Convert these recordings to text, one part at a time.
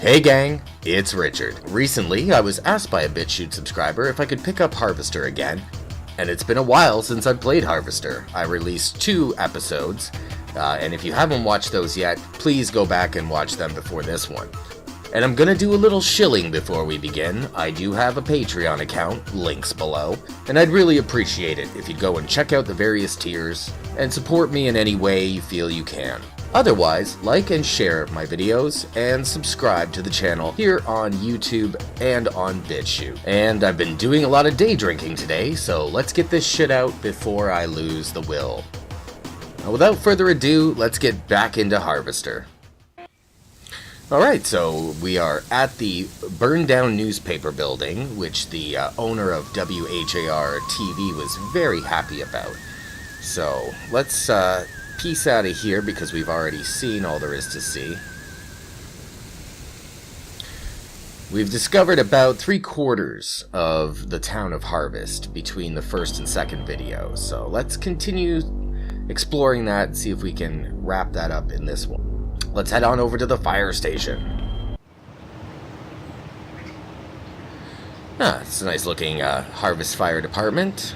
Hey gang, it's Richard. Recently, I was asked by a BitChute subscriber if I could pick up Harvester again, and it's been a while since I played Harvester. I released 2 episodes, and if you haven't watched those yet, please go back and watch them before this one. And I'm gonna do a little shilling before we begin. I do have a Patreon account, links below, and I'd really appreciate it if you'd go and check out the various tiers and support me in any way you feel you can. Otherwise, like and share my videos and subscribe to the channel here on YouTube and on BitChute. And I've been doing a lot of day drinking today, so let's get this shit out before I lose the will. Now, without further ado, let's get back into Harvester. Alright, so we are at the burned down newspaper building, which the owner of WHAR TV was very happy about. So, let's piece out of here because we've already seen all there is to see. We've discovered about 3/4 of the town of Harvest between the first and second video, so let's continue exploring that and see if we can wrap that up in this one. Let's head on over to the fire station. It's a nice looking Harvest Fire Department.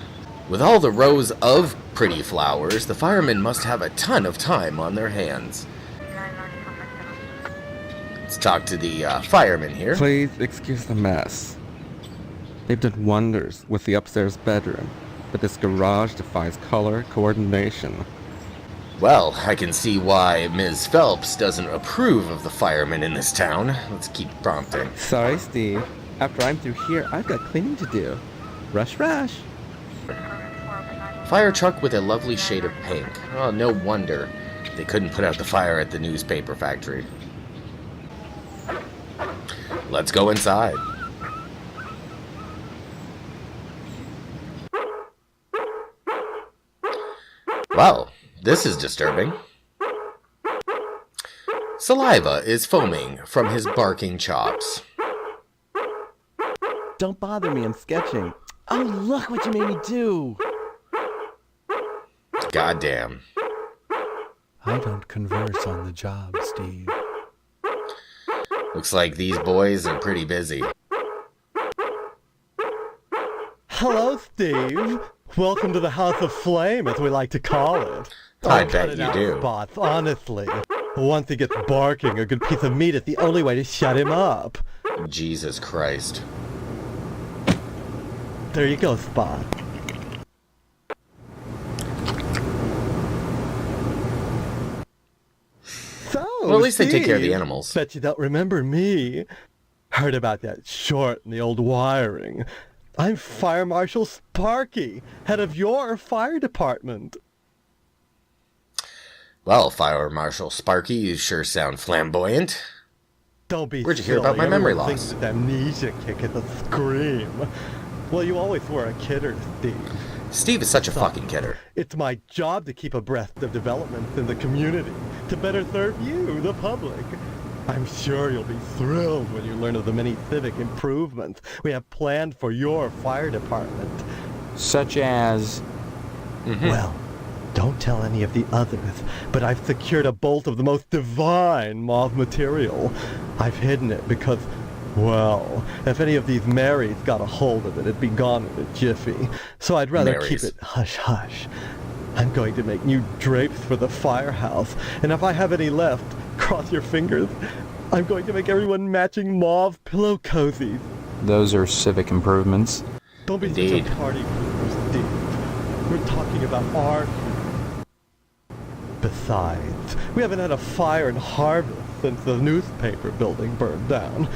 With all the rows of pretty flowers, the firemen must have a ton of time on their hands. Let's talk to the fireman here. Please excuse the mess. They've done wonders with the upstairs bedroom, but this garage defies color coordination. Well, I can see why Ms. Phelps doesn't approve of the firemen in this town. Let's keep prompting. Sorry, Steve. After I'm through here, I've got cleaning to do. Rush, rush. Fire truck with a lovely shade of pink. Oh, no wonder they couldn't put out the fire at the newspaper factory. Let's go inside. Well, this is disturbing. Saliva is foaming from his barking chops. Don't bother me, I'm sketching. Oh, look what you made me do! Goddamn. I don't converse on the job, Steve. Looks like these boys are pretty busy. Hello, Steve. Welcome to the House of Flame, as we like to call it. I bet you do. Spots, honestly. Once he gets barking, a good piece of meat is the only way to shut him up. Jesus Christ. There you go, Spot. So, Well, at least they take care of the Steve, animals. Bet you don't remember me. Heard about that short in the old wiring. I'm Fire Marshal Sparky, head of your fire department. Well, Fire Marshal Sparky, you sure sound flamboyant. Don't be Where'd you hear silly. about my memory Everyone loss? thinks that amnesia kick is a scream. Well, you always were a kidder, Steve. Steve is such a fucking kidder. It's my job to keep abreast of developments in the community, to better serve you, the public. I'm sure you'll be thrilled when you learn of the many civic improvements we have planned for your fire department. Such as... Well, don't tell any of the others, but I've secured a bolt of the most divine mauve material. I've hidden it because, well, if any of these Marys got a hold of it, it'd be gone in a jiffy. So I'd rather keep Marys. it hush-hush. I'm going to make new drapes for the firehouse, and if I have any left, cross your fingers, I'm going to make everyone matching mauve pillow cozies. Those are civic improvements. Don't be Indeed. such a party pooper, Steve. We're talking about art. Besides, we haven't had a fire in Harvest since the newspaper building burned down.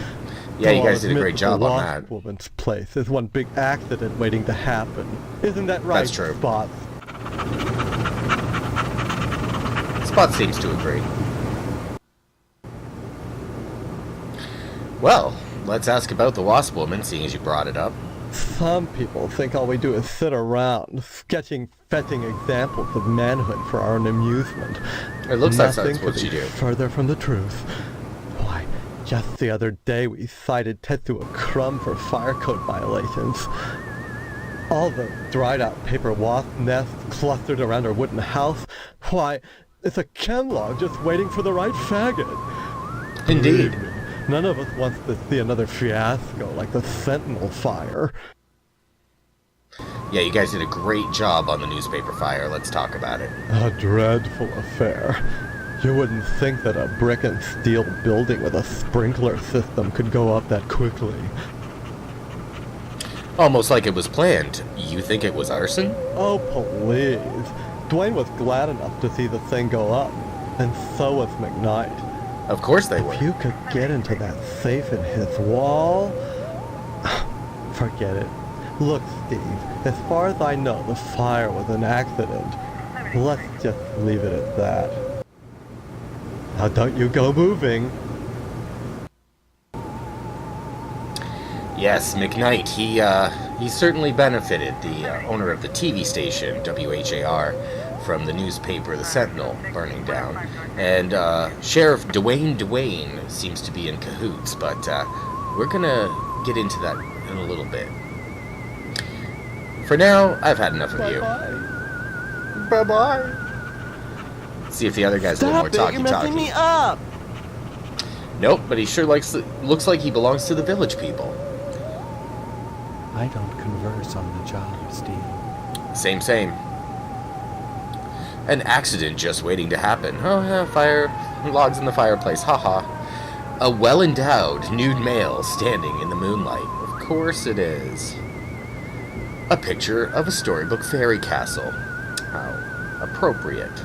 Yeah, you Though guys I'll did a admit great that job the on Lost that. Woman's place is one big accident waiting to happen. Isn't that right, That's true. Spot? Spot seems to agree. Well, let's ask about the Wasp Woman, seeing as you brought it up. Some people think all we do is sit around, sketching fetching examples of manhood for our own amusement. It looks like Nothing that's what could you be do. further from the truth. Why, just the other day we cited Tetsu a crumb for fire code violations. All the dried-out paper wasp nests clustered around our wooden house. Why, it's a chem log just waiting for the right faggot. Indeed. Believe me, None of us wants to see another fiasco like the Sentinel fire. Yeah, you guys did a great job on the newspaper fire. Let's talk about it. A dreadful affair. You wouldn't think that a brick and steel building with a sprinkler system could go up that quickly. Almost like it was planned. You think it was arson? Oh, please. Dwayne was glad enough to see the thing go up, and so was McKnight. Of course they were. If you could get into that safe in his wall... Forget it. Look, Steve, as far as I know, the fire was an accident. Let's just leave it at that. Now don't you go moving. Yes, McKnight, he certainly benefited, the owner of the TV station, WHAR, from the newspaper The Sentinel burning down. And Sheriff Dwayne seems to be in cahoots, but we're gonna get into that in a little bit. For now, I've had enough of you. Bye-bye. See if the other guy's a little more talky-talky. You're messing me up! Nope, but he sure looks like he belongs to the village people. I don't converse on the job, Steve. Same. An accident just waiting to happen. Oh, yeah, fire logs in the fireplace. Haha. A well-endowed nude male standing in the moonlight. Of course it is. A picture of a storybook fairy castle. How appropriate.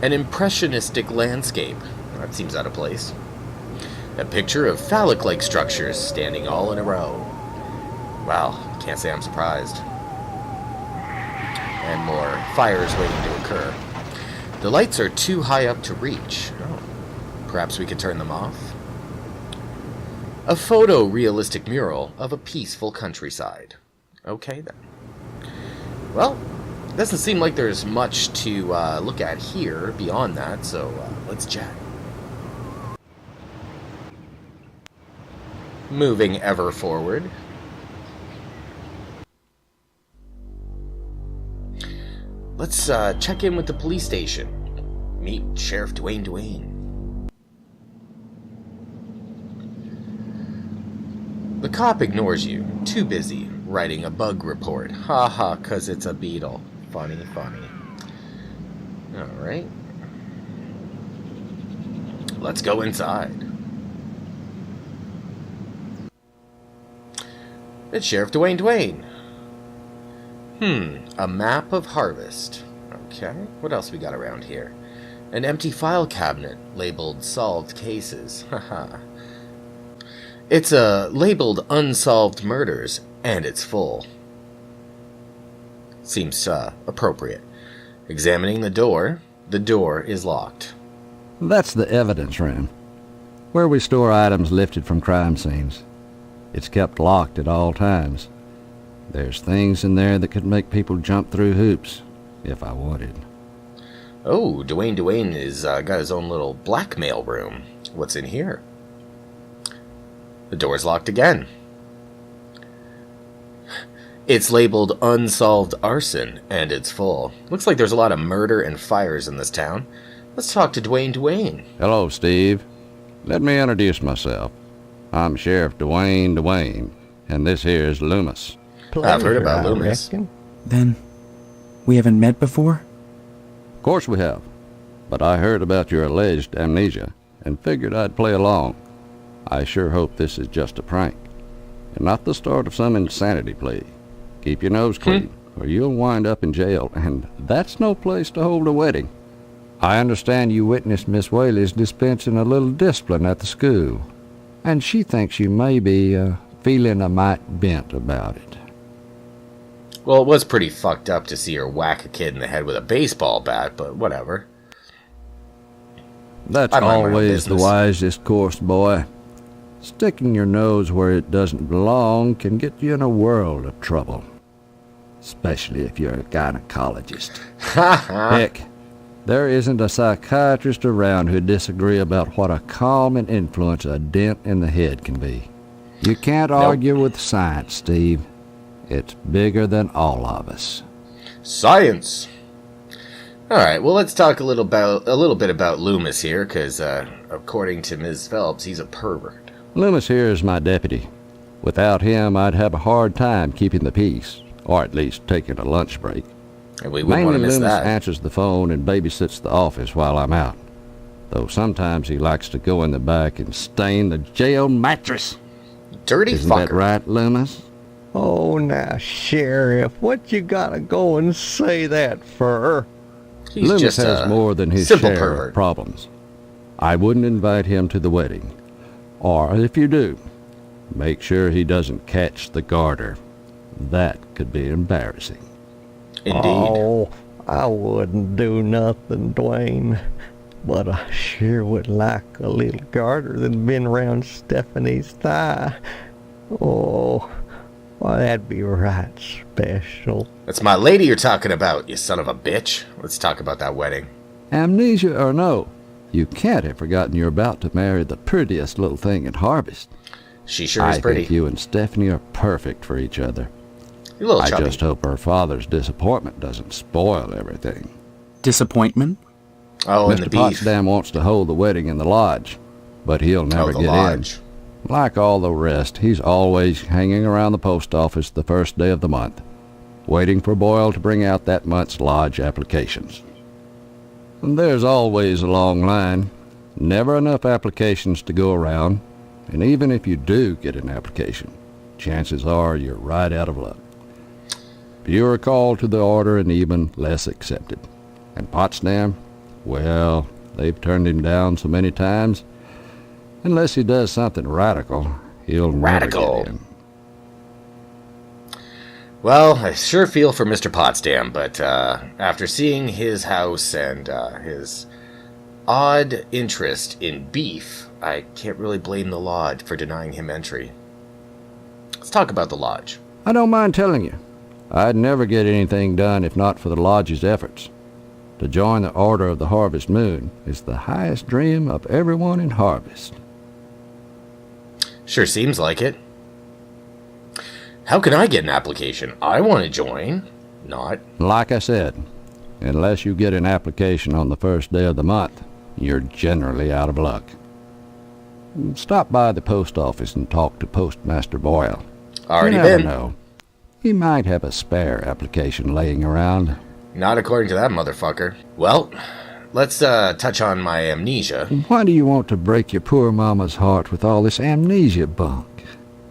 An impressionistic landscape. That seems out of place. A picture of phallic-like structures standing all in a row. Well, can't say I'm surprised. And more fires waiting to occur. The lights are too high up to reach. Oh, perhaps we could turn them off. A photorealistic mural of a peaceful countryside. Okay, then. Well, doesn't seem like there's much to look at here beyond that, so let's chat. Moving ever forward. Let's check in with the police station. Meet Sheriff Dwayne. The cop ignores you. Too busy writing a bug report. Haha, 'cause it's a beetle. Funny. Alright. Let's go inside. It's Sheriff Dwayne. A map of harvest. Okay, what else we got around here? An empty file cabinet labeled solved cases. Haha. It's labeled unsolved murders, and it's full. Seems appropriate. Examining the door is locked. That's the evidence room, where we store items lifted from crime scenes. It's kept locked at all times. There's things in there that could make people jump through hoops, if I wanted. Oh, Dwayne is got his own little blackmail room. What's in here? The door's locked again. It's labeled unsolved arson, and it's full. Looks like there's a lot of murder and fires in this town. Let's talk to Dwayne. Hello, Steve. Let me introduce myself. I'm Sheriff Dwayne, and this here's Loomis. I've heard about Loomis. Then, we haven't met before? Of course we have, but I heard about your alleged amnesia and figured I'd play along. I sure hope this is just a prank, and not the start of some insanity plea. Keep your nose clean, or you'll wind up in jail, and that's no place to hold a wedding. I understand you witnessed Miss Whaley's dispensing a little discipline at the school, and she thinks you may be feeling a mite bent about it. Well, it was pretty fucked up to see her whack a kid in the head with a baseball bat, but whatever. That's always the wisest course, boy. Sticking your nose where it doesn't belong can get you in a world of trouble. Especially if you're a gynecologist. Heck, there isn't a psychiatrist around who'd disagree about what a calming influence a dent in the head can be. You can't argue with science, Steve. It's bigger than all of us. Science! Alright, well let's talk a little bit about Loomis here, because according to Ms. Phelps, he's a pervert. Loomis here is my deputy. Without him, I'd have a hard time keeping the peace, or at least taking a lunch break. And we wouldn't want Mainly to miss Loomis that. answers the phone and babysits the office while I'm out. Though sometimes he likes to go in the back and stain the jail mattress. Dirty Isn't fucker. that right, Loomis? Oh, now, Sheriff, what you gotta go and say that for? He's Loomis just has a more than his simple share pervert. of problems. I wouldn't invite him to the wedding. Or if you do, make sure he doesn't catch the garter. That could be embarrassing. Indeed. Oh, I wouldn't do nothing, Dwayne. But I sure would like a little garter that's been around Stephanie's thigh. Oh, well, that'd be right special. That's my lady you're talking about, you son of a bitch. Let's talk about that wedding. Amnesia or no, you can't have forgotten you're about to marry the prettiest little thing in Harvest. She sure is I pretty. think you and Stephanie are perfect for each other. You're a little I chubby. just hope her father's disappointment doesn't spoil everything. Disappointment? Oh, and the Mr. beef. Potsdam wants to hold the wedding in the lodge, but he'll never Oh, the get lodge. in. Like all the rest, he's always hanging around the post office the first day of the month, waiting for Boyle to bring out that month's lodge applications. And there's always a long line, never enough applications to go around, and even if you do get an application, chances are you're right out of luck. Fewer called to the order and even less accepted. And Potsdam, well, they've turned him down so many times. Unless he does something radical, he'll Radical. never get in. Well, I sure feel for Mr. Potsdam, but after seeing his house and his odd interest in beef, I can't really blame the lodge for denying him entry. Let's talk about the lodge. I don't mind telling you, I'd never get anything done if not for the lodge's efforts. To join the Order of the Harvest Moon is the highest dream of everyone in Harvest. Sure seems like it. How can I get an application? I want to join. Not. Like I said, unless you get an application on the first day of the month, you're generally out of luck. Stop by the post office and talk to Postmaster Boyle. Already You never been. know. He might have a spare application laying around. Not according to that motherfucker. Well, let's touch on my amnesia. Why do you want to break your poor mama's heart with all this amnesia bunk?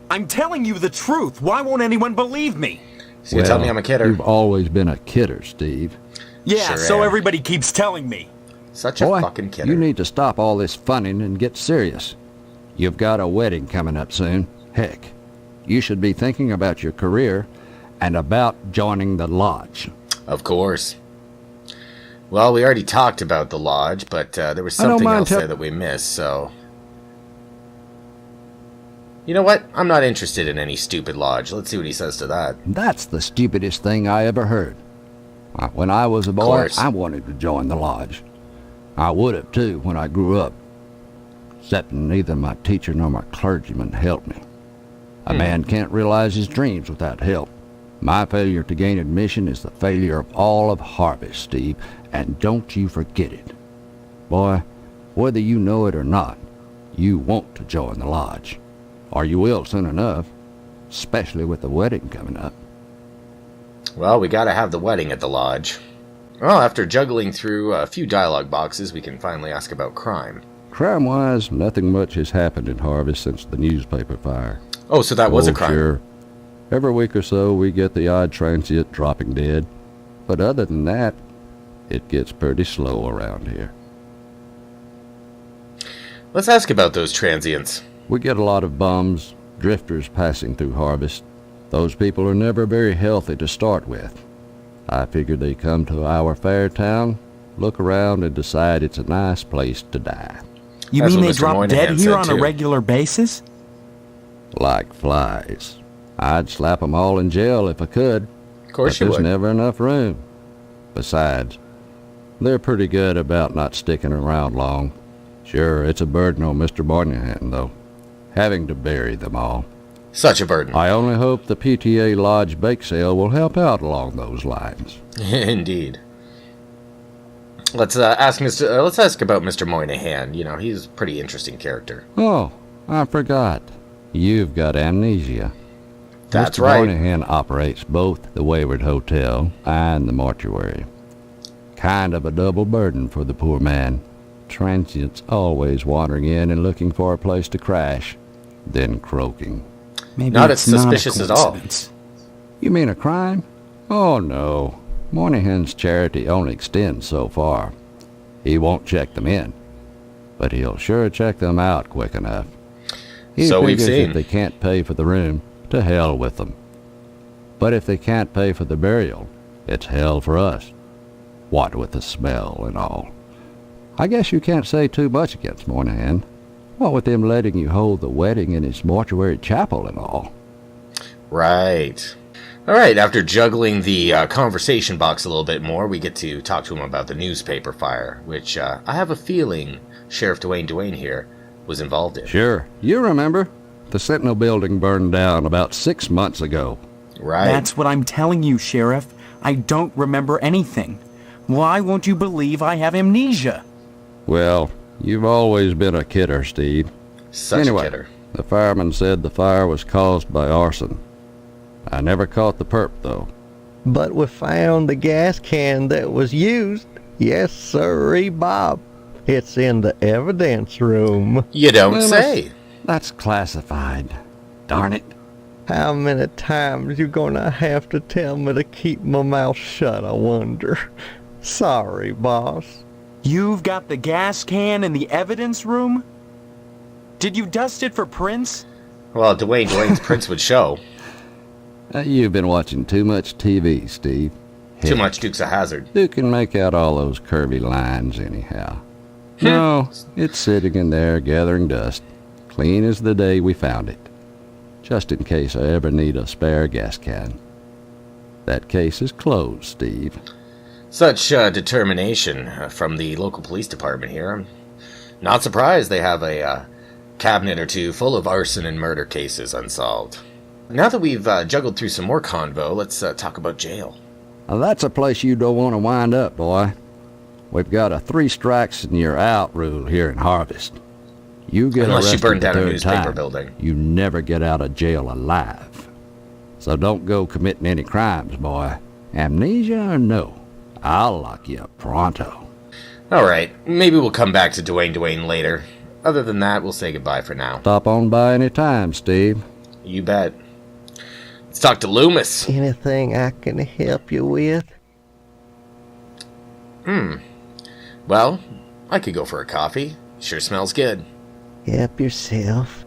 I'm telling you the truth. Why won't anyone believe me? So you tell me I'm a kidder. You've always been a kidder, Steve. Yeah, Sure so am. everybody keeps telling me. Such a Boy, fucking kidder. you need to stop all this funning and get serious. You've got a wedding coming up soon. Heck, you should be thinking about your career and about joining the lodge. Of course. Well, we already talked about the lodge, but there was I don't something mind else there that we missed, so... You know what? I'm not interested in any stupid lodge. Let's see what he says to that. That's the stupidest thing I ever heard. When I was a boy, course. I wanted to join the lodge. I would have, too, when I grew up. Except neither my teacher nor my clergyman helped me. A man can't realize his dreams without help. My failure to gain admission is the failure of all of Harvest, Steve, and don't you forget it. Boy, whether you know it or not, you want to join the lodge. Or you will soon enough, especially with the wedding coming up. Well, we gotta have the wedding at the lodge. Well, after juggling through a few dialogue boxes, we can finally ask about crime. Crime-wise, nothing much has happened in Harvest since the newspaper fire. Oh, so that was a Oh, crime. Sure. Every week or so, we get the odd transient dropping dead. But other than that, it gets pretty slow around here. Let's ask about those transients. We get a lot of bums, drifters passing through Harvest. Those people are never very healthy to start with. I figure they come to our fair town, look around, and decide it's a nice place to die. You That's mean what they Mr. drop Moynihan dead here said, on a too. regular basis? Like flies. I'd slap 'em all in jail if I could. Of course But you there's would. never enough room. Besides, they're pretty good about not sticking around long. Sure, it's a burden on Mr. Moynihan, though, having to bury them all. Such a burden. I only hope the PTA Lodge bake sale will help out along those lines. Indeed. Let's ask about Mr. Moynihan. You know, he's a pretty interesting character. Oh, I forgot. You've got amnesia. That's Mr. right. Moynihan operates both the Wayward Hotel and the mortuary. Kind of a double burden for the poor man. Transients always wandering in and looking for a place to crash, then croaking. Maybe Not it's as suspicious not a at all. coincidence. You mean a crime? Oh, no. Moynihan's charity only extends so far. He won't check them in, but he'll sure check them out quick enough. He So we've figures seen. if they can't pay for the room, to hell with them. But if they can't pay for the burial, it's hell for us. What with the smell and all. I guess you can't say too much against Moynihan. What with him letting you hold the wedding in his mortuary chapel and all. Right. All right, after juggling the conversation box a little bit more, we get to talk to him about the newspaper fire, which I have a feeling Sheriff Dwayne here was involved in. Sure, you remember. The Sentinel building burned down about 6 months ago. Right. That's what I'm telling you, Sheriff. I don't remember anything. Why won't you believe I have amnesia? Well, you've always been a kidder, Steve. Such Anyway, a kidder. the fireman said the fire was caused by arson. I never caught the perp, though. But we found the gas can that was used. Yes, sirree, Bob. It's in the evidence room. You don't Well, say. That's classified. Darn it. How many times you gonna have to tell me to keep my mouth shut, I wonder? Sorry, boss. You've got the gas can in the evidence room? Did you dust it for prints? Well, Dwayne's prints would show. You've been watching too much TV, Steve. Too Heck, much Dukes of Hazzard. Who can make out all those curvy lines, anyhow? No, it's sitting in there gathering dust, clean as the day we found it. Just in case I ever need a spare gas can. That case is closed, Steve. Such determination from the local police department here. I'm not surprised they have a cabinet or two full of arson and murder cases unsolved. Now that we've juggled through some more convo, let's talk about jail. Now, that's a place you don't want to wind up, boy. We've got a 3 strikes and you're out rule here in Harvest. You get Unless you arrested burn the down a third newspaper time, building. you never get out of jail alive. So don't go committing any crimes, boy. Amnesia or no, I'll lock you up pronto. Alright, maybe we'll come back to Dwayne later. Other than that, we'll say goodbye for now. Stop on by any time, Steve. You bet. Let's talk to Loomis. Anything I can help you with? Well, I could go for a coffee. Sure smells good. Help yourself.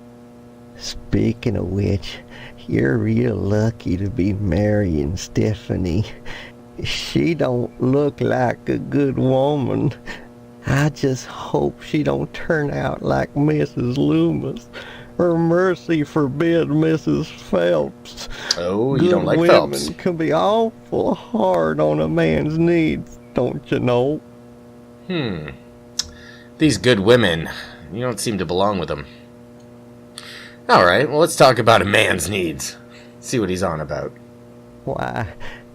Speaking of which, you're real lucky to be marrying Stephanie. She don't look like a good woman. I just hope she don't turn out like Mrs. Loomis, or mercy forbid Mrs. Phelps. Oh, you don't like Good Phelps. women can be awful hard on a man's needs, don't you know? These good women, you don't seem to belong with them. Alright, well, let's talk about a man's needs. See what he's on about. Why,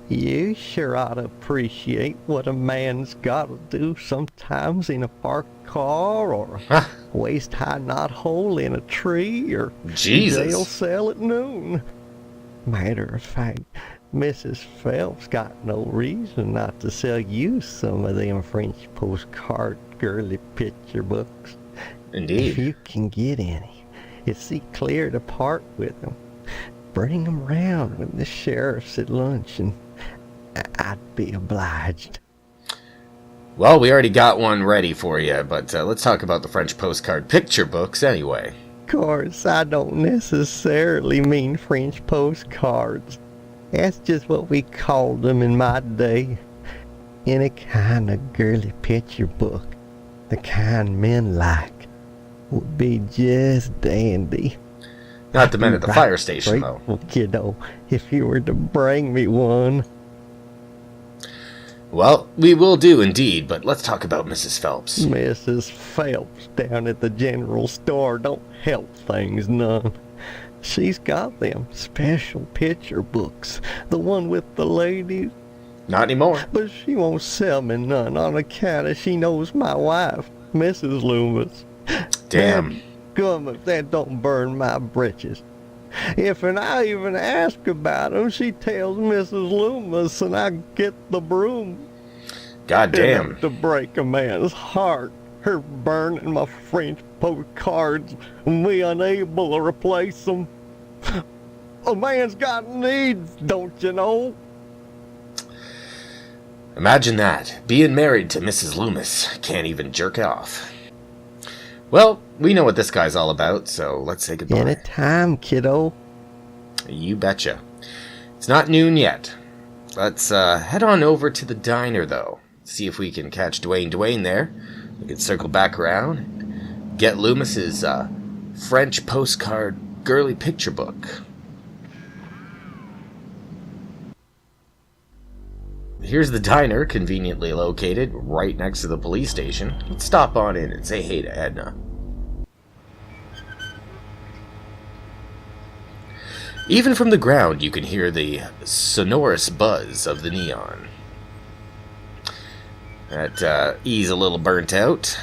you sure ought to appreciate what a man's gotta do sometimes in a parked car, or a waist-high knothole in a tree, or Jesus. jail cell at noon. Matter of fact, Mrs. Phelps got no reason not to sell you some of them French postcard girly picture books. If Indeed. you can get any, it's see clear to part with them. Bring them round when the sheriff's at lunch, and I'd be obliged. Well, we already got one ready for you, but let's talk about the French postcard picture books anyway. Of course, I don't necessarily mean French postcards. That's just what we called them in my day. Any kind of girly picture book, the kind men like, would be just dandy. Not the men at the Right, fire station, though. grateful, kiddo, if you were to bring me one. Well, we will do indeed, but let's talk about Mrs. Phelps. Mrs. Phelps down at the general store don't help things none. She's got them special picture books, the one with the ladies. Not anymore. But she won't sell me none on account of she knows my wife, Mrs. Loomis. Damn. Gum if that don't burn my britches. If and I even ask about him, she tells Mrs. Loomis and I get the broom. God damn. Enough to break a man's heart. Her burning my French postcards and me unable to replace them. A man's got needs, don't you know? Imagine that. Being married to Mrs. Loomis. Can't even jerk off. Well, we know what this guy's all about, so let's say goodbye. Anytime, kiddo. You betcha. It's not noon yet. Let's head on over to the diner, though. See if we can catch Dwayne there. We can circle back around and get Loomis's French postcard girly picture book. Here's the diner, conveniently located right next to the police station. Let's stop on in and say hey to Edna. Even from the ground, you can hear the sonorous buzz of the neon. That E's a little burnt out.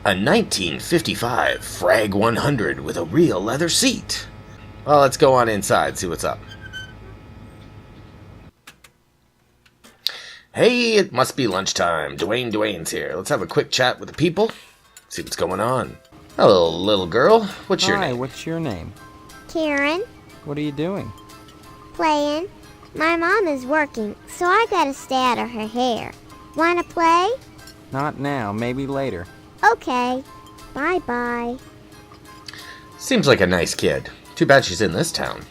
A 1955 Frag 100 with a real leather seat. Well, let's go on inside, see what's up. Hey, it must be lunchtime. Dwayne's here. Let's have a quick chat with the people. See what's going on. Hello, little girl. What's your Hi, name? what's your name? Karen, What are you doing? playing. My mom is working, so I gotta stay out of her hair. Wanna play? Not now, maybe later. Okay. Bye-bye. Seems like a nice kid. Too bad she's in this town.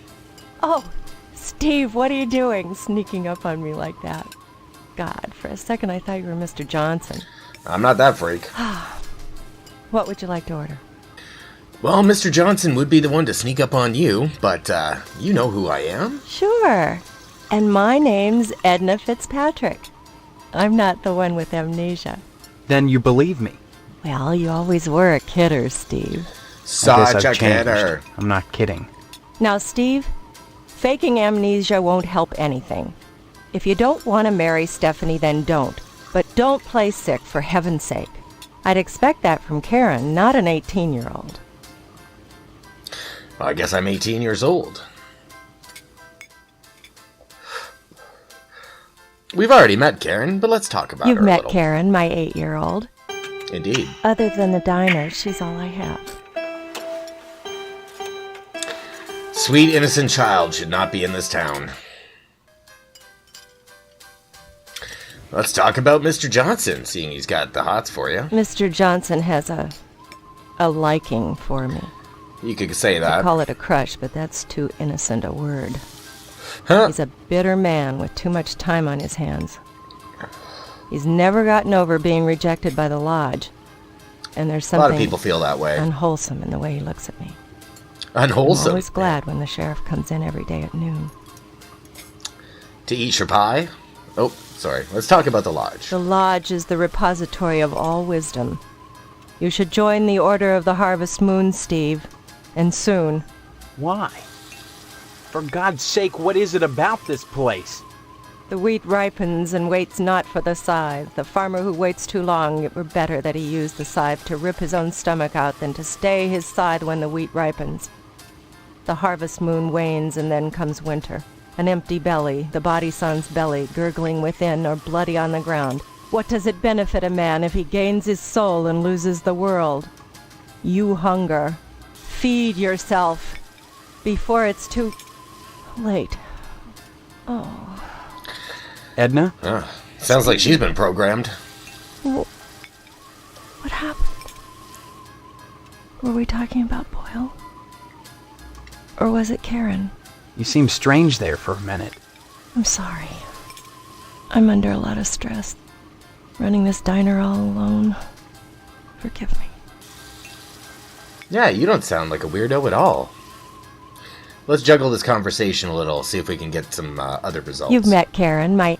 Oh, Steve, what are you doing sneaking up on me like that? God, for a second I thought you were Mr. Johnson. I'm not that freak. What would you like to order? Well, Mr. Johnson would be the one to sneak up on you, but you know who I am? Sure. And my name's Edna Fitzpatrick. I'm not the one with amnesia. Then you believe me. Well, you always were a kidder, Steve. I guess Such I've a changed. kidder. I'm not kidding. Now, Steve, faking amnesia won't help anything. If you don't want to marry Stephanie, then don't. But don't play sick, for heaven's sake. I'd expect that from Karen, not an 18-year-old. Well, I guess I'm 18 years old. We've already met Karen, but let's talk about You've her a met little. Karen, my 8-year-old. Indeed. Other than the diner, she's all I have. Sweet, innocent child should not be in this town. Let's talk about Mr. Johnson, seeing he's got the hots for you. Mr. Johnson has a liking for me. You could say I that. call it a crush, but that's too innocent a word. Huh? He's a bitter man with too much time on his hands. He's never gotten over being rejected by the lodge. And there's A lot of something people feel that way. unwholesome in the way he looks at me. I'm Unwholesome. always glad when the sheriff comes in every day at noon. To eat your pie? Oh, sorry. Let's talk about the lodge. The lodge is the repository of all wisdom. You should join the Order of the Harvest Moon, Steve. And soon. Why? For God's sake, what is it about this place? The wheat ripens and waits not for the scythe. The farmer who waits too long, it were better that he use the scythe to rip his own stomach out than to stay his scythe when the wheat ripens. The harvest moon wanes and then comes winter. An empty belly, the body sun's belly, gurgling within or bloody on the ground. What does it benefit a man if he gains his soul and loses the world? You hunger. Feed yourself before it's too late. Oh. Edna? Sounds like she's been programmed. What happened? Were we talking about Boyle? Or was it Karen? You seemed strange there for a minute. I'm sorry. I'm under a lot of stress. Running this diner all alone. Forgive me. Yeah, you don't sound like a weirdo at all. Let's juggle this conversation a little, see if we can get some other results. You've met Karen, my...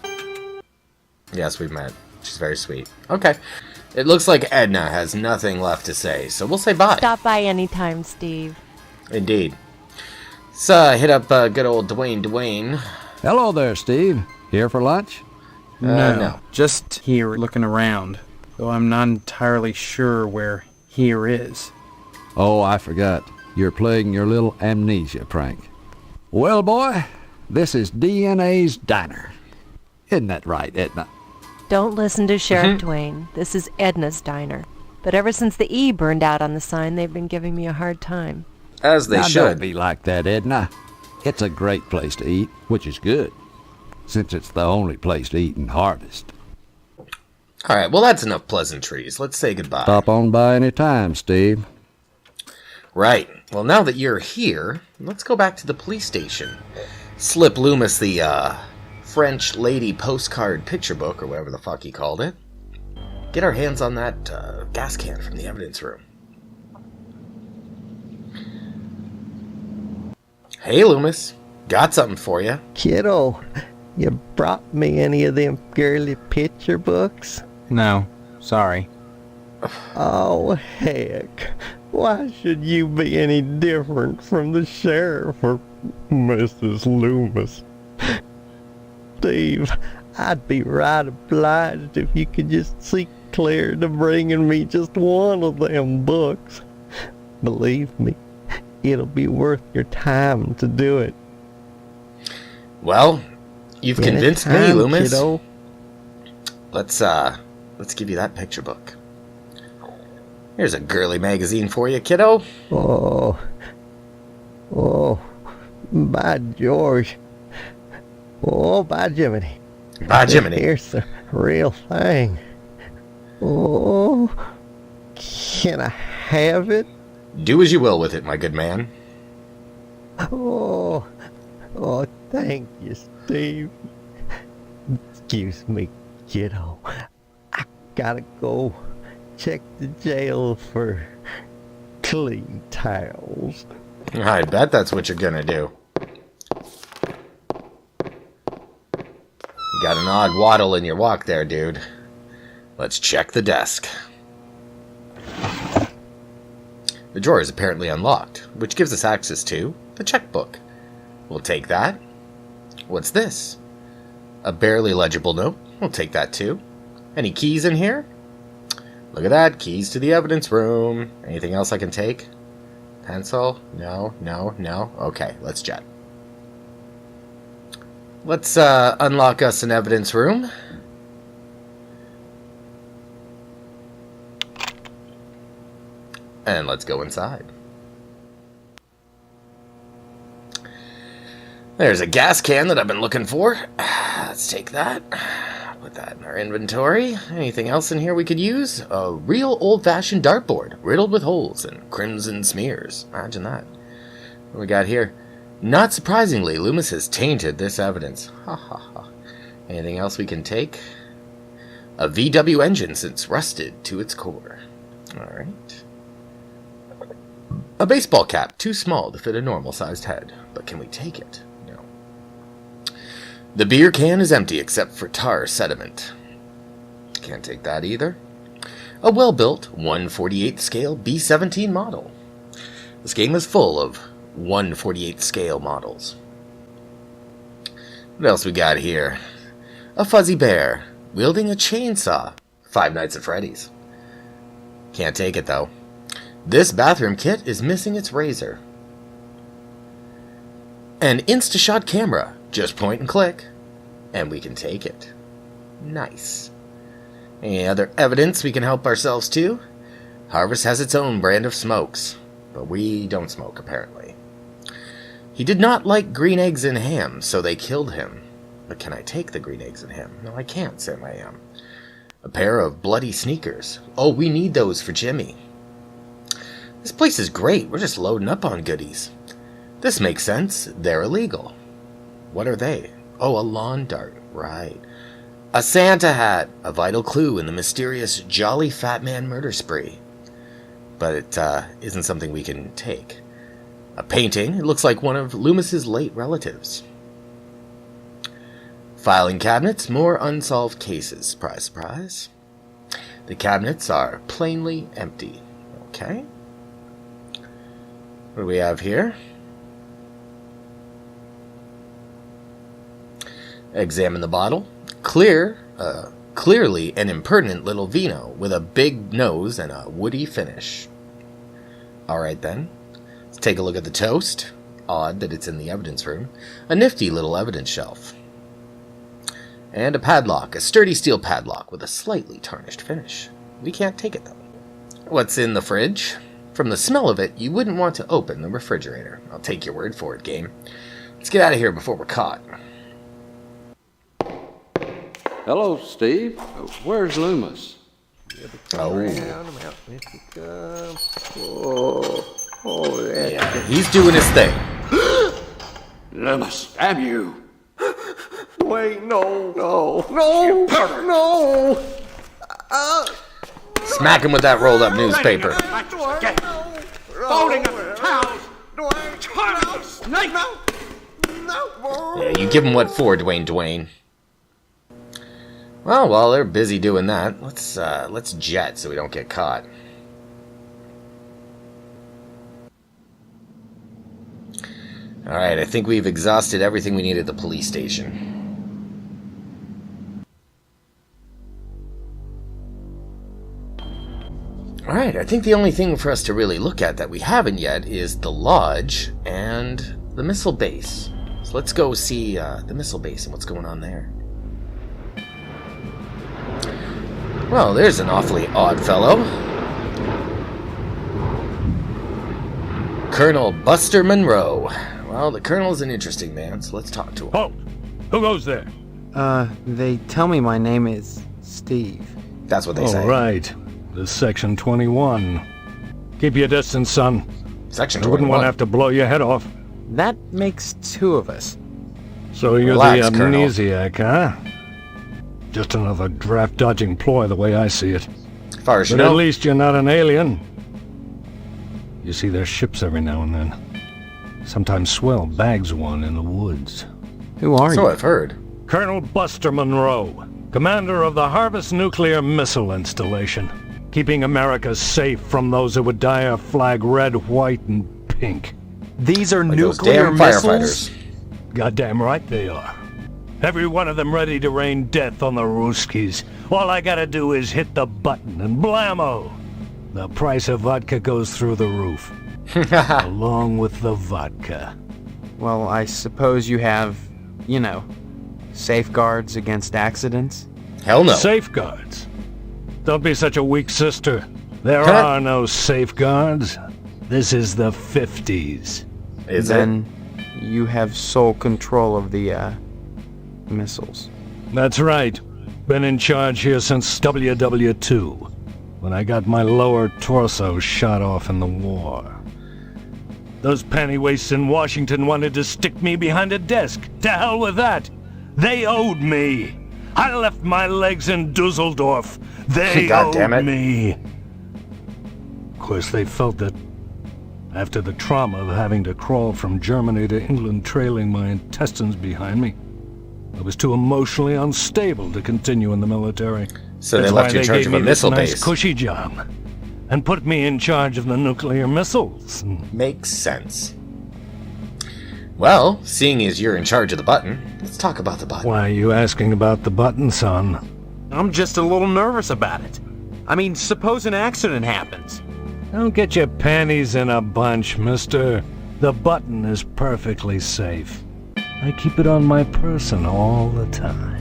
Yes, we've met. She's very sweet. Okay. It looks like Edna has nothing left to say, so we'll say bye. Stop by anytime, Steve. Indeed. Let's hit up good old Dwayne. Hello there, Steve. Here for lunch? No, just here looking around, though I'm not entirely sure where here is. Oh, I forgot. You're playing your little amnesia prank. Well, boy, this is DNA's diner. Isn't that right, Edna? Don't listen to Sheriff Dwayne. This is Edna's diner. But ever since the E burned out on the sign, they've been giving me a hard time. As they Now, should. Don't be like that, Edna. It's a great place to eat, which is good, since it's the only place to eat in Harvest. All right, well, that's enough pleasantries. Let's say goodbye. Stop on by any time, Steve. Right. Well, now that you're here, let's go back to the police station. Slip Loomis the, French lady postcard picture book, or whatever the fuck he called it. Get our hands on that, gas can from the evidence room. Hey, Loomis. Got something for you. Kiddo, you brought me any of them girly picture books? No, sorry. Oh, heck. Why should you be any different from the sheriff or Mrs. Loomis? Steve, I'd be right obliged if you could just see clear to bringing me just one of them books. Believe me, it'll be worth your time to do it. Well, you've convinced me, Loomis. Kiddo. Let's give you that picture book. Here's a girly magazine for you, kiddo. Oh, by George. Oh, by Jiminy. By Jiminy. Here's the real thing. Oh, can I have it? Do as you will with it, my good man. Oh, thank you, Steve. Excuse me, kiddo. I gotta go check the jail for clean towels. I bet that's what you're gonna do. You got an odd waddle in your walk there, dude. Let's check the desk. The drawer is apparently unlocked, which gives us access to the checkbook. We'll take that. What's this? A barely legible note. We'll take that too. Any keys in here? Look at that. Keys to the evidence room. Anything else I can take? Pencil? No. Okay, let's jet. Let's unlock us an evidence room. And let's go inside. There's a gas can that I've been looking for. Let's take that. Put that in our inventory. Anything else in here we could use? A real old-fashioned dartboard, riddled with holes and crimson smears. Imagine that. What do we got here? Not surprisingly, Loomis has tainted this evidence. Ha ha ha. Anything else we can take? A VW engine since rusted to its core. Alright. A baseball cap, too small to fit a normal-sized head. But can we take it? No. The beer can is empty except for tar sediment. Can't take that either. A well-built 1/48 scale B-17 model. This game is full of 1/48 scale models. What else we got here? A fuzzy bear wielding a chainsaw. Five Nights at Freddy's. Can't take it though. This bathroom kit is missing its razor. An Instashot camera. Just point and click, and we can take it. Nice. Any other evidence we can help ourselves to? Harvest has its own brand of smokes, but we don't smoke apparently. He did not like green eggs and ham, so they killed him. But can I take the green eggs and ham? No, I can't, Sam I am. A pair of bloody sneakers. Oh, we need those for Jimmy. This place is great. We're just loading up on goodies. This makes sense. They're illegal. What are they? Oh, a lawn dart. Right. A Santa hat. A vital clue in the mysterious Jolly Fat Man murder spree. But it isn't something we can take. A painting. It looks like one of Loomis's late relatives. Filing cabinets. More unsolved cases. Surprise, surprise. The cabinets are plainly empty. Okay. What do we have here? Examine the bottle. Clearly an impertinent little vino with a big nose and a woody finish. Alright then, let's take a look at the toast. Odd that it's in the evidence room. A nifty little evidence shelf. And a padlock, a sturdy steel padlock with a slightly tarnished finish. We can't take it though. What's in the fridge? From the smell of it, you wouldn't want to open the refrigerator. I'll take your word for it, game. Let's get out of here before we're caught. Hello, Steve. Where's Loomis? Yeah, he's doing his thing. Loomis, damn you. Wait, no. Smack him with that rolled up newspaper. Folding up towels. Snake. Yeah, you give him what for, Dwayne. Well, while they're busy doing that, let's jet so we don't get caught. Alright, I think we've exhausted everything we need at the police station. Alright, I think the only thing for us to really look at that we haven't yet is the lodge and the missile base. So let's go see the missile base and what's going on there. Well, there's an awfully odd fellow. Colonel Buster Monroe. Well, the Colonel's an interesting man, so let's talk to him. Halt! Who goes there? They tell me my name is Steve. That's what they say. All right. This is Section 21. Keep your distance, son. Section 21? I wouldn't want to have to blow your head off. That makes two of us. So you're Relax, the Colonel. amnesiac, huh? Just another draft-dodging ploy the way I see it. As far as you But know. at least you're not an alien. You see their ships every now and then. Sometimes Swell bags one in the woods. Who are you? So I've heard. Colonel Buster Monroe, commander of the Harvest Nuclear Missile Installation, keeping America safe from those who would dye our flag red, white, and pink. These are Like those nuclear damn missiles? firefighters. Goddamn right they are. Every one of them ready to rain death on the Ruskies. All I gotta do is hit the button and blammo! The price of vodka goes through the roof. Along with the vodka. Well, I suppose you have, safeguards against accidents? Hell no. Safeguards? Don't be such a weak sister. There are no safeguards. This is the 50s. Is Then you have sole control of the, missiles. That's right. Been in charge here since WW2, when I got my lower torso shot off in the war. Those pantywaists in Washington wanted to stick me behind a desk. To hell with that. They owed me. I left my legs in Dusseldorf. They God owed damn it. me. Of course, they felt that after the trauma of having to crawl from Germany to England trailing my intestines behind me, I was too emotionally unstable to continue in the military. So they That's left why you in charge gave of a me this missile nice base. cushy job and put me in charge of the nuclear missiles. Makes sense. Well, seeing as you're in charge of the button, let's talk about the button. Why are you asking about the button, son? I'm just a little nervous about it. I mean, suppose an accident happens. Don't get your panties in a bunch, mister. The button is perfectly safe. I keep it on my person all the time.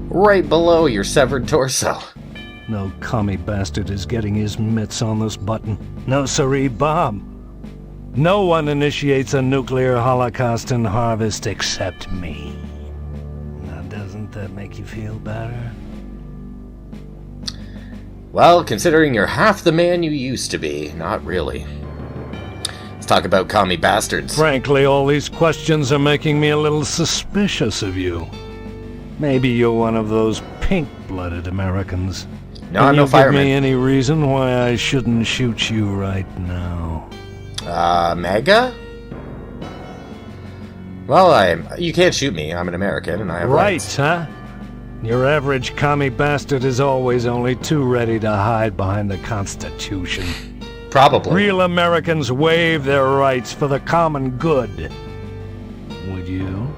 Right below your severed torso. No commie bastard is getting his mitts on this button. No siree, Bob. No one initiates a nuclear holocaust in Harvest except me. Now, doesn't that make you feel better? Well, considering you're half the man you used to be, not really. Let's talk about commie bastards. Frankly, all these questions are making me a little suspicious of you. Maybe you're one of those pink-blooded Americans. No, I'm no Give fireman. me any reason why I shouldn't shoot you right now? MAGA? Well, you can't shoot me. I'm an American, and I have Right, rights. huh? Your average commie bastard is always only too ready to hide behind the Constitution. Probably. Real Americans waive their rights for the common good. Would you?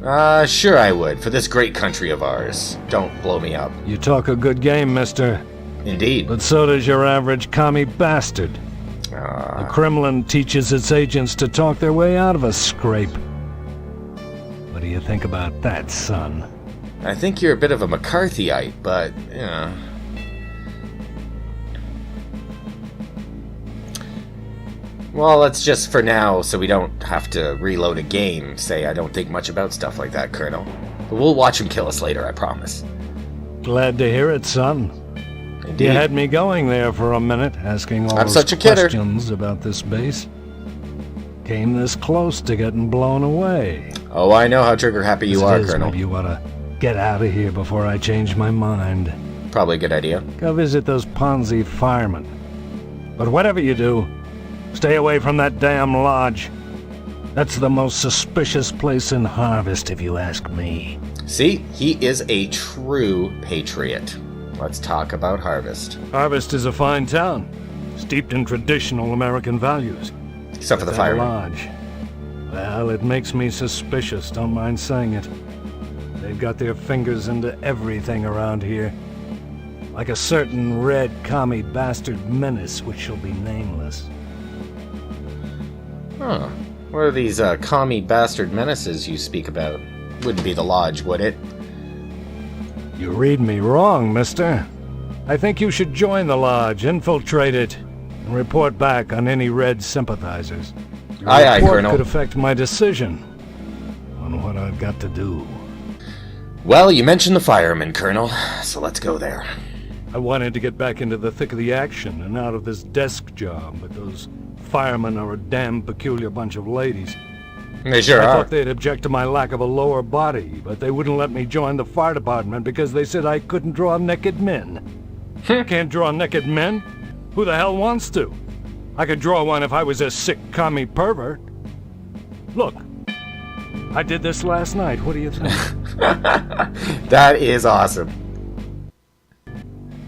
Sure I would, for this great country of ours. Don't blow me up. You talk a good game, mister. Indeed. But so does your average commie bastard. The Kremlin teaches its agents to talk their way out of a scrape. What do you think about that, son? I think you're a bit of a McCarthyite, but, you know... Well, let's just for now, so we don't have to reload a game, say I don't think much about stuff like that, Colonel. But we'll watch him kill us later, I promise. Glad to hear it, son. Indeed. You had me going there for a minute, asking all those questions about this base. Came this close to getting blown away. Oh, I know how trigger-happy you are, Colonel. Maybe you ought to get out of here before I change my mind. Probably a good idea. Go visit those Ponzi firemen. But whatever you do, stay away from that damn lodge. That's the most suspicious place in Harvest, if you ask me. See, he is a true patriot. Let's talk about Harvest. Harvest is a fine town, steeped in traditional American values. Except for the firemen. Lodge. Well, it makes me suspicious, don't mind saying it. They've got their fingers into everything around here. Like a certain red commie bastard menace which shall be nameless. Huh. What are these commie bastard menaces you speak about? Wouldn't be the lodge, would it? You read me wrong, mister. I think you should join the lodge, infiltrate it, and report back on any Red sympathizers. Your aye, report Colonel. could affect my decision on what I've got to do. Well, you mentioned the firemen, Colonel, so let's go there. I wanted to get back into the thick of the action and out of this desk job, but those firemen are a damn peculiar bunch of ladies. They sure I are. thought they'd object to my lack of a lower body, but they wouldn't let me join the fire department because they said I couldn't draw naked men. Can't draw naked men? Who the hell wants to? I could draw one if I was a sick commie pervert. Look, I did this last night. What do you think? That is awesome.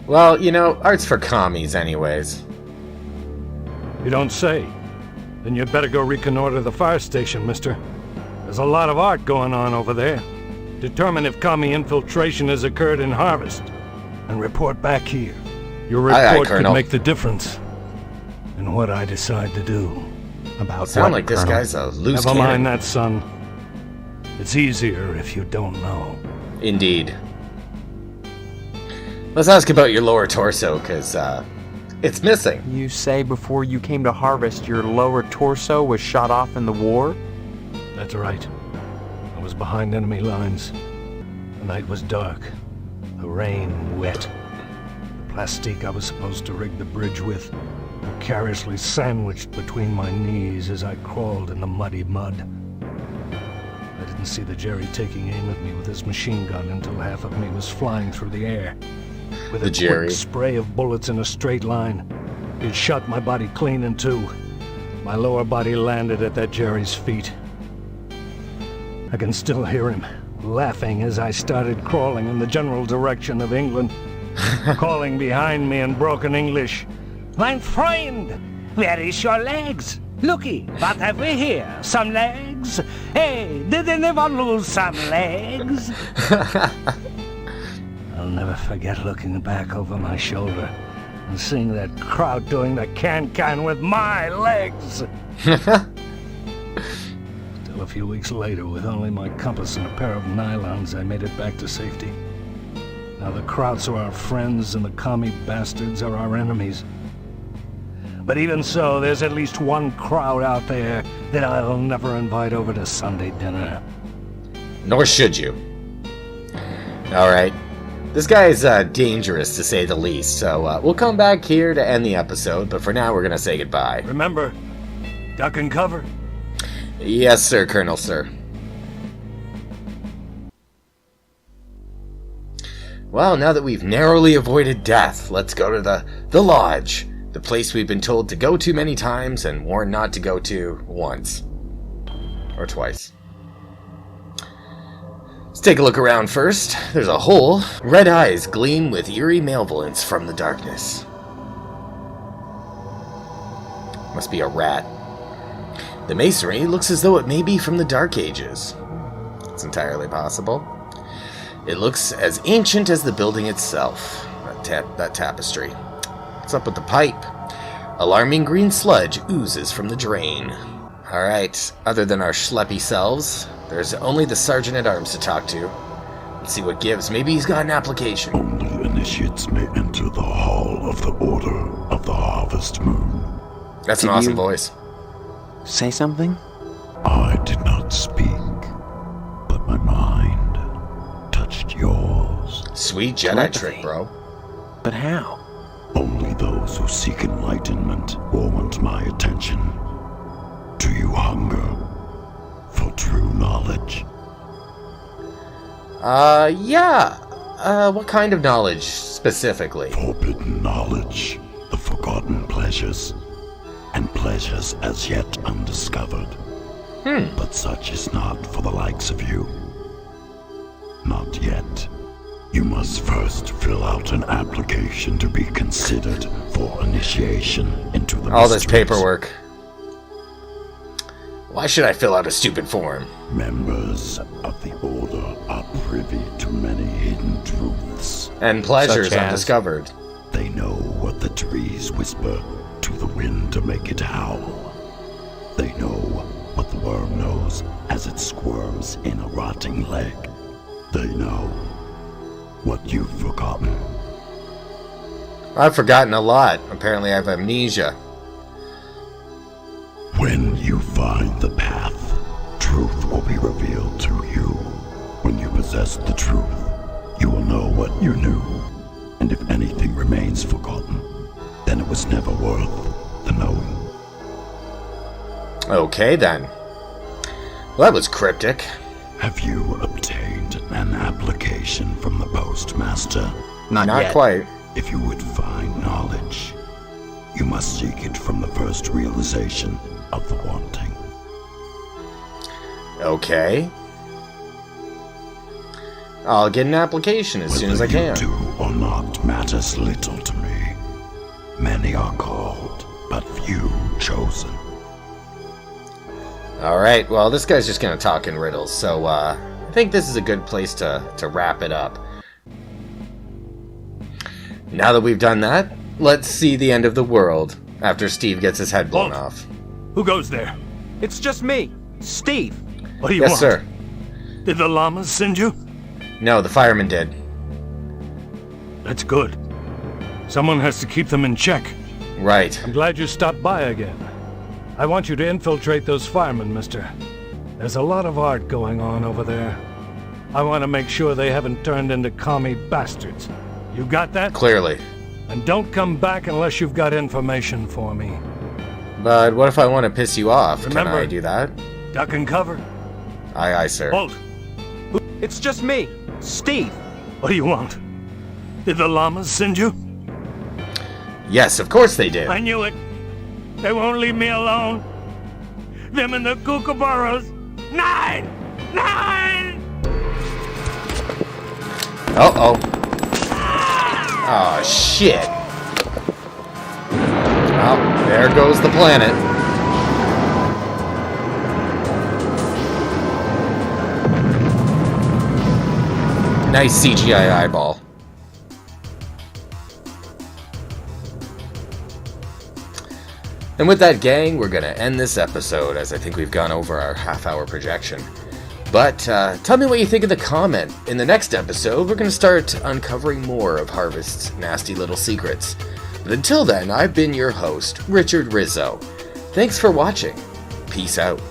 Well, you know, art's for commies anyways. You don't say. Then you'd better go reconnoiter the fire station, mister. There's a lot of art going on over there. Determine if commie infiltration has occurred in Harvest. And report back here. Your report could make the difference in what I decide to do. About sound like this guy's a loose Never cannon. mind that, son. It's easier if you don't know. Indeed. Let's ask about your lower torso, because, it's missing. You say before you came to Harvest, your lower torso was shot off in the war? That's right. I was behind enemy lines. The night was dark. The rain wet. The plastique I was supposed to rig the bridge with, precariously sandwiched between my knees as I crawled in the muddy mud. I didn't see the Jerry taking aim at me with his machine gun until half of me was flying through the air. With a quick spray of bullets in a straight line, it shot my body clean in two. My lower body landed at that Jerry's feet. I can still hear him, laughing as I started crawling in the general direction of England, calling behind me in broken English, "My friend, where is your legs? Looky, what have we here? Some legs? Hey, did anyone lose some legs?" I'll never forget looking back over my shoulder and seeing that crowd doing the can-can with my legs. Still a few weeks later, with only my compass and a pair of nylons, I made it back to safety. Now the Krauts are our friends and the commie bastards are our enemies. But even so, there's at least one crowd out there that I'll never invite over to Sunday dinner. Nor should you. Alright. This guy is dangerous, to say the least, so we'll come back here to end the episode, but for now we're going to say goodbye. Remember, duck and cover. Yes, sir, Colonel, sir. Well, now that we've narrowly avoided death, let's go to the lodge. The place we've been told to go to many times and warned not to go to once. Or twice. Let's take a look around first. There's a hole. Red eyes gleam with eerie malevolence from the darkness. Must be a rat. The masonry looks as though it may be from the Dark Ages. It's entirely possible. It looks as ancient as the building itself. That tapestry. What's up with the pipe? Alarming green sludge oozes from the drain. Alright, other than our schleppy selves, there's only the Sergeant-at-Arms to talk to. Let's see what gives. Maybe he's got an application. Only initiates may enter the Hall of the Order of the Harvest Moon. That's an awesome voice. Say something? I did not speak, but my mind touched yours. Sweet Jedi trick, bro. But how? Only those who seek enlightenment want my attention. Do you hunger for true knowledge? Yeah. What kind of knowledge, specifically? Forbidden knowledge, the forgotten pleasures, and pleasures as yet undiscovered. But such is not for the likes of you. Not yet. You must first fill out an application to be considered for initiation into the all this mysteries. paperwork. Why should I fill out a stupid form? Members of the Order are privy to many hidden truths. And pleasures Such as undiscovered. They know what the trees whisper to the wind to make it howl. They know what the worm knows as it squirms in a rotting leg. They know what you've forgotten. I've forgotten a lot. Apparently I have amnesia. When you find the path, truth will be revealed to you. When you possess the truth, you will know what you knew. And if anything remains forgotten, then it was never worth the knowing. Okay, then. Well, that was cryptic. Have you obtained an application from the postmaster? Not yet. Quite. If you would find knowledge, you must seek it from the first realization of the wanting. Okay. I'll get an application as soon as I can. Whether you do or not matters little to me. Many are called, but few chosen. Alright, well, this guy's just gonna talk in riddles, so, I think this is a good place to wrap it up. Now that we've done that, let's see the end of the world after Steve gets his head blown off. Who goes there? It's just me, Steve. What do you Yes, want? sir. Did the llamas send you? No, the fireman did. That's good. Someone has to keep them in check. Right. I'm glad you stopped by again. I want you to infiltrate those firemen, mister. There's a lot of art going on over there. I want to make sure they haven't turned into commie bastards. You got that? Clearly. And don't come back unless you've got information for me. But what if I want to piss you off? Remember, Can I do that? Duck and cover. Aye, aye, sir. Halt! It's just me, Steve. What do you want? Did the llamas send you? Yes, of course they did. I knew it. They won't leave me alone. Them and the kookaburras. 9! 9! Uh-oh. Oh, shit. Well, there goes the planet. Nice CGI eyeball. And with that, gang, we're gonna end this episode, as I think we've gone over our half-hour projection. But tell me what you think in the comment. In the next episode, we're gonna start uncovering more of Harvest's nasty little secrets. But until then, I've been your host, Richard Rizzo. Thanks for watching. Peace out.